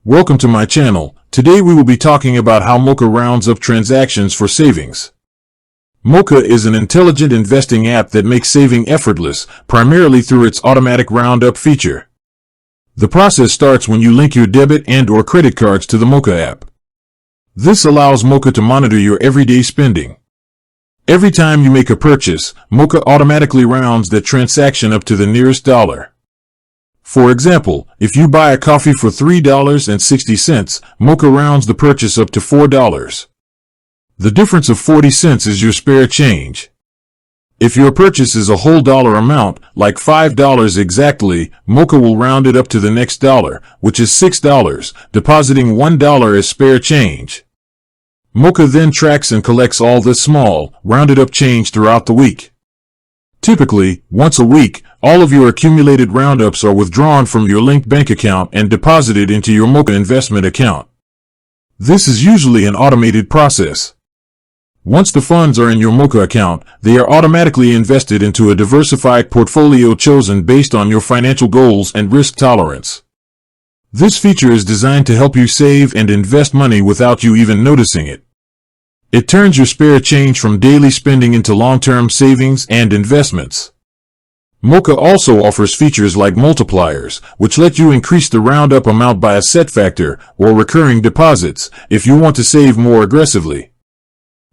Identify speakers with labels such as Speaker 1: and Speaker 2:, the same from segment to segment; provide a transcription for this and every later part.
Speaker 1: Welcome to my channel. Today we will be talking about how Moka rounds up transactions for savings. Moka is an intelligent investing app that makes saving effortless, primarily through its automatic roundup feature. The process starts when you link your debit and/or credit cards to the Moka app. This allows Moka to monitor your everyday spending. Every time you make a purchase, Moka automatically rounds that transaction up to the nearest dollar. For example, if you buy a coffee for $3.60, Moka rounds the purchase up to $4. The difference of 40 cents is your spare change. If your purchase is a whole dollar amount, like $5 exactly, Moka will round it up to the next dollar, which is $6, depositing $1 as spare change. Moka then tracks and collects all this small, rounded up change throughout the week. Typically, once a week, all of your accumulated roundups are withdrawn from your linked bank account and deposited into your Moka investment account. This is usually an automated process. Once the funds are in your Moka account, they are automatically invested into a diversified portfolio chosen based on your financial goals and risk tolerance. This feature is designed to help you save and invest money without you even noticing it. It turns your spare change from daily spending into long-term savings and investments. Moka also offers features like multipliers, which let you increase the roundup amount by a set factor, or recurring deposits, if you want to save more aggressively.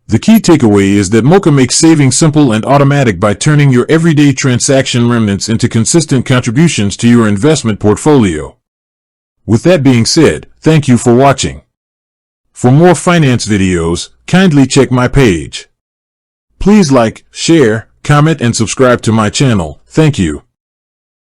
Speaker 1: The key takeaway is that Moka makes saving simple and automatic by turning your everyday transaction remnants into consistent contributions to your investment portfolio. With that being said, thank you for watching. For more finance videos, kindly check my page. Please like, share, comment and subscribe to my channel. Thank you.